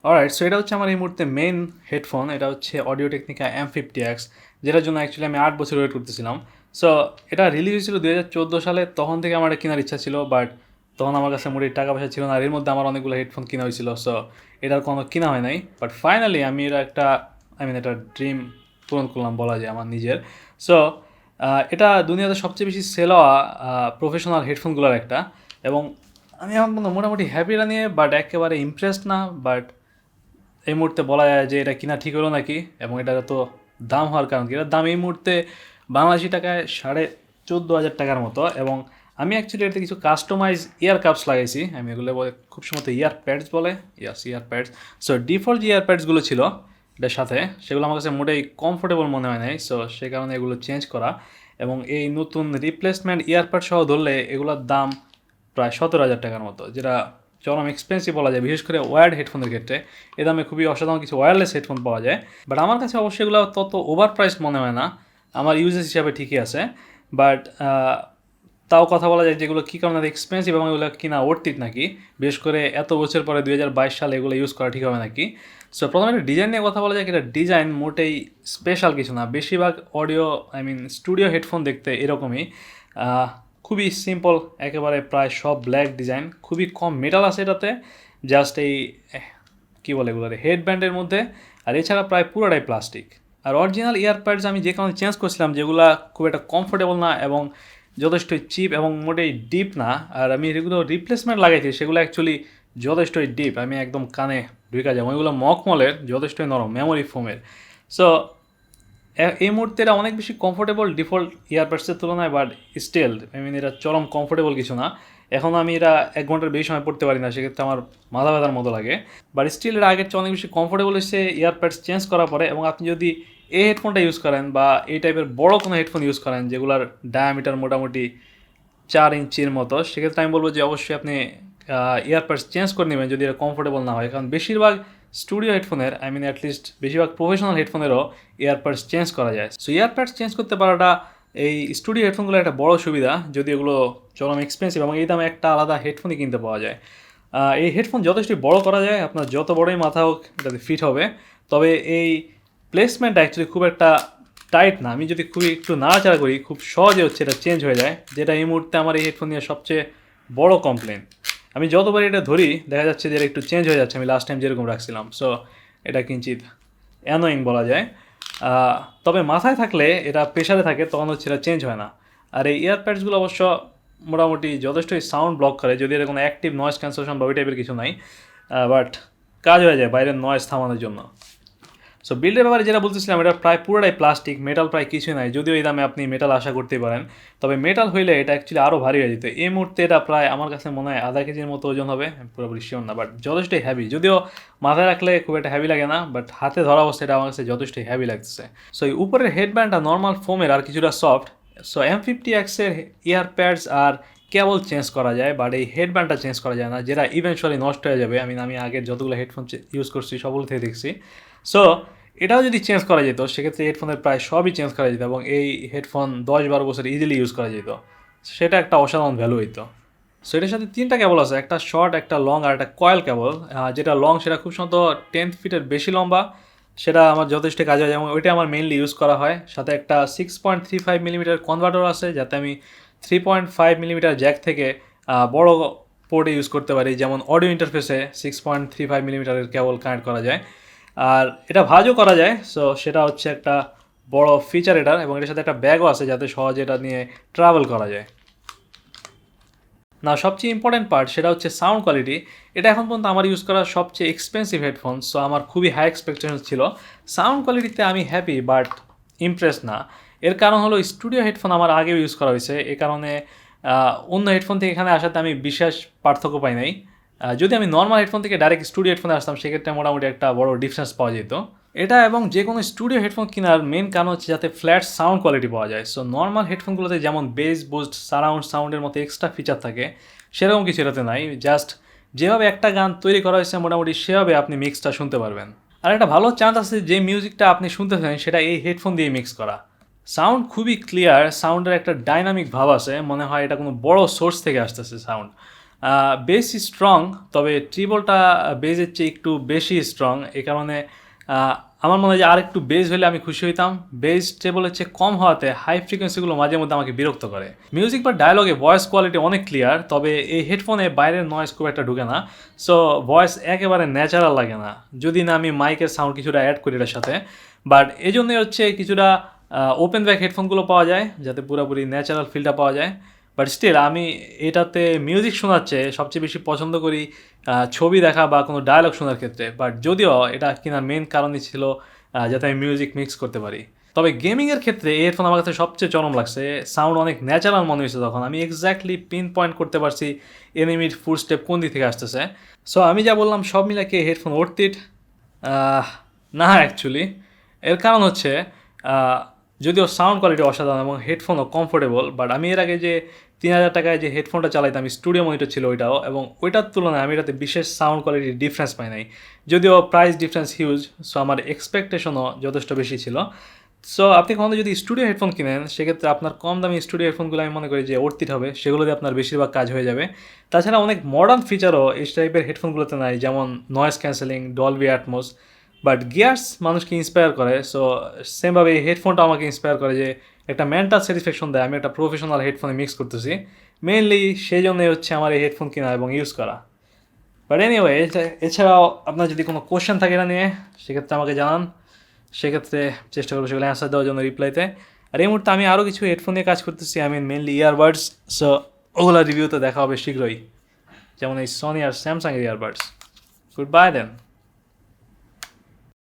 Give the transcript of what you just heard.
Alright, so এটা হচ্ছে আমার এই মুহূর্তে মেইন হেডফোন। এটা হচ্ছে Audio-Technica M50X, যেটার জন্য অ্যাকচুয়ালি আমি 8 বছর ওয়েট করতেছিলাম। সো এটা রিলিজ হয়েছিল 2014 সালে, তখন থেকে আমার এটা কেনার ইচ্ছা ছিল, বাট তখন আমার কাছে মোটেই টাকা পয়সা ছিল না। আর এর মধ্যে আমার অনেকগুলো হেডফোন কেনা হয়েছিল, সো এটার কোনো কেনা হয় নাই। বাট ফাইনালি আমি এটা একটা এটা ড্রিম পূরণ করলাম বলা যায় আমার নিজের। সো এটা দুনিয়াতে সবচেয়ে বেশি সেল হওয়া প্রফেশনাল হেডফোনগুলোর একটা, এবং আমি এখন মোটামুটি হ্যাপি এটা নিয়ে, বাট একেবারে ইমপ্রেসড না। বাট এই মুহূর্তে বলা যায় যে এটা কিনা ঠিক হলো নাকি, এবং এটার তো দাম হওয়ার কারণ কি, এটার দাম এই মুহূর্তে বাংলাদেশি টাকায় 14,500 টাকার মতো। এবং আমি অ্যাকচুয়ালি এটাতে কিছু কাস্টমাইজ ইয়ার কাপস লাগাইছি, আমি এগুলো বলে খুব সম্ভবত ইয়ার প্যাডস বলে, ইয়াস ইয়ার প্যাডস। সো ডিফল্ট যে ইয়ার প্যাডসগুলো ছিল এটার সাথে, সেগুলো আমার কাছে মোটেই কমফোর্টেবল মনে হয় নাই। সো সে কারণে এগুলো চেঞ্জ করা, এবং এই নতুন রিপ্লেসমেন্ট ইয়ারপ্যাড সহ ধরলে এগুলোর দাম প্রায় 17,000 টাকার মতো, যেটা চরম এক্সপেন্সিভ বলা যায়, বিশেষ করে ওয়্যার্ড হেডফোনের ক্ষেত্রে। এ দামে খুবই অসাধারণ কিছু ওয়্যারলেস হেডফোন পাওয়া যায়, বাট আমার কাছে অবশ্যই এগুলো তত ওভার প্রাইস মনে হয় না। আমার ইউজেস হিসাবে ঠিকই আছে, বাট তাও কথা বলা যায় যেগুলো কী কারণে এক্সপেন্সিভ এবং এগুলো কিনা ওর্থিত নাকি, বিশেষ করে এত বছর পরে 2022 সালে এগুলো ইউজ করা ঠিক হবে নাকি। সো প্রথমে একটা ডিজাইন নিয়ে কথা বলা যায়, এটা ডিজাইন মোটেই স্পেশাল কিছু না। বেশিরভাগ অডিও স্টুডিও হেডফোন দেখতে এরকমই, খুবই সিম্পল একেবারে, প্রায় সব ব্ল্যাক ডিজাইন, খুবই কম মেটাল আছে এটাতে, জাস্ট এই কী বলে এগুলো হেডব্যান্ডের মধ্যে, আর এছাড়া প্রায় পুরোটাই প্লাস্টিক। আর অরিজিনাল ইয়ারপ্যাডস আমি যে কারণে চেঞ্জ করছিলাম, যেগুলো খুব একটা কমফোর্টেবল না এবং যথেষ্টই চিপ এবং মোটেই ডিপ না, আর আমি যেগুলো রিপ্লেসমেন্ট লাগাইছি সেগুলো অ্যাকচুয়ালি যথেষ্টই ডিপ, আমি একদম কানে ঢুকে যাবো। ওইগুলো মকমলের, যথেষ্টই নরম, মেমোরি ফোমের। সো এই মুহূর্তে এটা অনেক বেশি কমফোর্টেবল ডিফল্ট ইয়ারবাডসের তুলনায়, বাট স্টিল এটা চরম কমফোর্টেবল কিছু না। এখন আমি এটা 1 ঘন্টার বেশি সময় পড়তে পারি না, সেক্ষেত্রে আমার মাথা ব্যথার মতো লাগে। বাট স্টিল এটা আগের চেয়ে অনেক বেশি কমফোর্টেবল হচ্ছে ইয়ারপ্যাডস চেঞ্জ করার পরে। এবং আপনি যদি এই হেডফোনটা ইউজ করেন বা এই টাইপের বড় কোনো হেডফোন ইউজ করেন যেগুলোর ডায়ামিটার মোটামুটি 4 ইঞ্চির মতো, সেক্ষেত্রে আমি বলবো যে অবশ্যই আপনি ইয়ারপ্যাডস চেঞ্জ করে নেবেন যদি এটা কমফোর্টেবল না হয়। কারণ বেশিরভাগ স্টুডিও হেডফোনের, অ্যাটলিস্ট বেশিরভাগ প্রফেশনাল হেডফোনেরও ইয়ারপ্যাডস চেঞ্জ করা যায়। সো ইয়ারপ্যাডস চেঞ্জ করতে পারাটা এই স্টুডিও হেডফোনগুলোর একটা বড় সুবিধা, যদি এগুলো চরম এক্সপেন্সিভ এবং এই দামে একটা আলাদা হেডফোনই কিনতে পাওয়া যায়। এই হেডফোন যথেষ্টই বড় করা যায়, আপনার যত বড়ই মাথা হোক এটাতে ফিট হবে। তবে এই প্লেসমেন্টটা অ্যাকচুয়ালি খুব একটা টাইট না, আমি যদি খুবই একটু নাড়াচাড়া করি খুব সহজে হচ্ছে এটা চেঞ্জ হয়ে যায়, যেটা এই মুহূর্তে আমার এই হেডফোন নিয়ে সবচেয়ে বড় কমপ্লেন। আমি যতবার এটা ধরি দেখা যাচ্ছে যে এটা একটু চেঞ্জ হয়ে যাচ্ছে আমি লাস্ট টাইম যেরকম রাখছিলাম। সো এটা কিঞ্চিত অ্যানোয়িং বলা যায়। তবে মাথায় থাকলে, এটা প্রেশারে থাকে তখন হচ্ছে এটা চেঞ্জ হয় না। আর এই ইয়ারপ্যাডসগুলো অবশ্য মোটামুটি যথেষ্টই সাউন্ড ব্লক করে, যদি এর কোনো অ্যাক্টিভ নয়েজ ক্যান্সেলেশন বা ওই টাইপের কিছু নাই, বাট কাজ হয়ে যায় বাইরের নয়েজ থামানোর জন্য। সো বিল্ডের ব্যাপারে যেটা বলতেছিলাম, এটা প্রায় পুরোটাই প্লাস্টিক, মেটাল প্রায় কিছুই নাই, যদিও এই দামে আপনি মেটাল আশা করতেই পারেন। তবে মেটাল হইলে এটা অ্যাকচুয়ালি আরও ভারী হয়ে যেত। এই মুহূর্তে এটা প্রায় আমার কাছে মনে হয় আধা কেজির মতো ওজন হবে, পুরোপুরি শিওর না, বাট যথেষ্টই হ্যাভি। যদিও মাথায় রাখলে খুব একটা হ্যাভি লাগে না, বাট হাতে ধরা অবস্থা এটা আমার কাছে যথেষ্টই হ্যাভি লাগতেছে। সো এই উপরের হেডব্যান্ডটা নর্মাল ফোমের আর কিছুটা সফট। সো M50X-এর ইয়ারপ্যাডস আর কেবল চেঞ্জ করা যায়, বাট এই হেডব্যান্ডটা চেঞ্জ করা যায় না, যেটা ইভেনচুয়ালি নষ্ট হয়ে যাবে। আমি আগের যতগুলো হেডফোন ইউজ করছি সবগুলো থেকে দেখছি। সো এটাও যদি চেঞ্জ করা যেত সেক্ষেত্রে হেডফোনের প্রায় সবই চেঞ্জ করা যেত, এবং এই হেডফোন 10-12 বছর ইজিলি ইউজ করা যেত। সেটা একটা অসাধারণ ভ্যালু হইতো। সো এটার সাথে 3টা কেবল আছে, একটা শর্ট, একটা লং আর একটা কয়েল কেবল। যেটা লং সেটা খুব সম্ভবত 10 ফিটের বেশি লম্বা, সেটা আমার যথেষ্ট কাজে হয় এবং ওইটা আমার মেইনলি ইউজ করা হয়। সাথে একটা 6.35 মিলিমিটার কনভার্টার আছে, যাতে আমি 3.5 মিলিমিটার জ্যাক থেকে বড় পোর্টে ইউজ করতে পারি, যেমন অডিও ইন্টারফেসে 6.35 মিলিমিটারের কেবল কানেক্ট করা যায়। আর এটা ভাঁজও করা যায়, সো সেটা হচ্ছে একটা বড় ফিচার এটার। এবং এটার সাথে একটা ব্যাগও আছে যাতে সহজে এটা নিয়ে ট্রাভেল করা যায়। না, সবচেয়ে ইম্পর্টেন্ট পার্ট সেটা হচ্ছে সাউন্ড কোয়ালিটি। এটা এখন পর্যন্ত আমার ইউজ করা সবচেয়ে এক্সপেন্সিভ হেডফোন, সো আমার খুবই হাই এক্সপেকটেশন ছিল। সাউন্ড কোয়ালিটিতে আমি হ্যাপি, বাট ইমপ্রেস না। এর কারণ হলো স্টুডিও হেডফোন আমার আগেও ইউজ করা হয়েছে, এ কারণে অন্য হেডফোন থেকে এখানে আসাতে আমি বিশেষ পার্থক্য পাই নাই। যদি আমি নর্মাল হেডফোন থেকে ডাইরেক্ট স্টুডিও হেডফোনে আসতাম সেক্ষেত্রে মোটামুটি একটা বড় ডিফারেন্স পাওয়া যেত। এটা এবং যে কোনো স্টুডিও হেডফোন কেনার মেন কারণ হচ্ছে যাতে ফ্ল্যাট সাউন্ড কোয়ালিটি পাওয়া যায়। সো নর্মাল হেডফোনগুলোতে যেমন বেস বুস্ট, সারাউন্ড সাউন্ডের মতো এক্সট্রা ফিচার থাকে, সেরকম কিছু এটাতে নাই। জাস্ট যেভাবে একটা গান তৈরি করা হয়েছে মোটামুটি সেভাবে আপনি মিক্সটা শুনতে পারবেন। আর একটা ভালো চান্স আছে যে মিউজিকটা আপনি শুনতেছেন সেটা এই হেডফোন দিয়ে মিক্স করা। সাউন্ড খুবই ক্লিয়ার, সাউন্ডের একটা ডাইনামিক ভাব আছে, মনে হয় এটা কোনো বড় সোর্স থেকে আসতেছে সাউন্ড। বেস স্ট্রং, তবে ট্রিবলটা বেজের চেয়ে একটু বেশি স্ট্রং। এই কারণে আমার মনে হয় যে আর একটু বেস হলে আমি খুশি হইতাম। বেস ট্রিবলের চেয়ে কম হওয়াতে হাই ফ্রিকোয়েন্সিগুলো মাঝে মধ্যে আমাকে বিরক্ত করে। মিউজিক বা ডায়লগে ভয়েস কোয়ালিটি অনেক ক্লিয়ার, তবে এই হেডফোনে বাইরের নয়েজ খুব একটা ঢুকে না। সো ভয়েস একেবারে ন্যাচারাল লাগে না, যদি না আমি মাইকের সাউন্ড কিছুটা অ্যাড করি এটার সাথে। বাট এই জন্যই হচ্ছে কিছুটা ওপেন ব্যাক হেডফোনগুলো পাওয়া যায়, যাতে পুরোপুরি ন্যাচারাল ফিলটা পাওয়া যায়। বাট স্টিল আমি এটাতে মিউজিক শোনার চেয়ে সবচেয়ে বেশি পছন্দ করি ছবি দেখা বা কোনো ডায়লগ শোনার ক্ষেত্রে। বাট যদিও এটা কেনার মেন কারণই ছিল যাতে আমি মিউজিক মিক্স করতে পারি। তবে গেমিংয়ের ক্ষেত্রে এই হেডফোন আমার কাছে সবচেয়ে চরম লাগছে। সাউন্ড অনেক ন্যাচারাল মনে হয়েছে, তখন আমি এক্স্যাক্টলি পিন পয়েন্ট করতে পারছি এনিমির ফুল স্টেপ কোন দিক থেকে আসতেছে। সো আমি যা বললাম সব মিলে কি হেডফোন ওর্থ ইট? না অ্যাকচুয়ালি। এর কারণ হচ্ছে যদিও সাউন্ড কোয়ালিটি অসাধারণ এবং হেডফোনও কমফোর্টেবল, বাট আমি এর আগে যে 3000 টাকায় যে হেডফোনটা চালাইতাম, স্টুডিও মনিটর ছিল ওইটাও, এবং ওইটার তুলনায় আমি এটাতে বিশেষ সাউন্ড কোয়ালিটির ডিফারেন্স পাই নাই। যদিও প্রাইস ডিফারেন্স হিউজ, সো আমার এক্সপেকটেশনও যথেষ্ট বেশি ছিল। সো আপনি কখনো যদি স্টুডিও হেডফোন কিনেন, সেক্ষেত্রে আপনার কম দামি স্টুডিও হেডফোনগুলো আমি মনে করি যে অর্থিত হবে, সেগুলোতে আপনার বেশিরভাগ কাজ হয়ে যাবে। তাছাড়া অনেক মডার্ন ফিচারও এই টাইপের হেডফোনগুলোতে নাই, যেমন noise cancelling, Dolby atoms. But gears মানুষকে ইন্সপায়ার করে, সো সেমভাবে এই হেডফোনটা আমাকে ইন্সপায়ার করে যে একটা মেন্টাল স্যাটিসফ্যাকশন দেয় আমি একটা প্রফেশনাল হেডফোনে মিক্স করতেছি। মেইনলি সেই জন্যই হচ্ছে আমার এই হেডফোন কেনা এবং ইউজ করা। বাট এনিওয়ে, এছাড়াও আপনার যদি কোনো কোশ্চেন থাকে এটা নিয়ে, সেক্ষেত্রে আমাকে জানান। সেক্ষেত্রে চেষ্টা করবো সেগুলো অ্যান্সার দেওয়ার জন্য রিপ্লাইতে। আর এই মুহূর্তে আমি আরও কিছু হেডফোন নিয়ে কাজ করতেছি, মেনলি ইয়ারবাডস। সো ওগুলো রিভিউতে দেখা হবে শীঘ্রই, যেমন এই সনি আর স্যামসাংয়ের ইয়ারবাডস। গুড বাই দেন।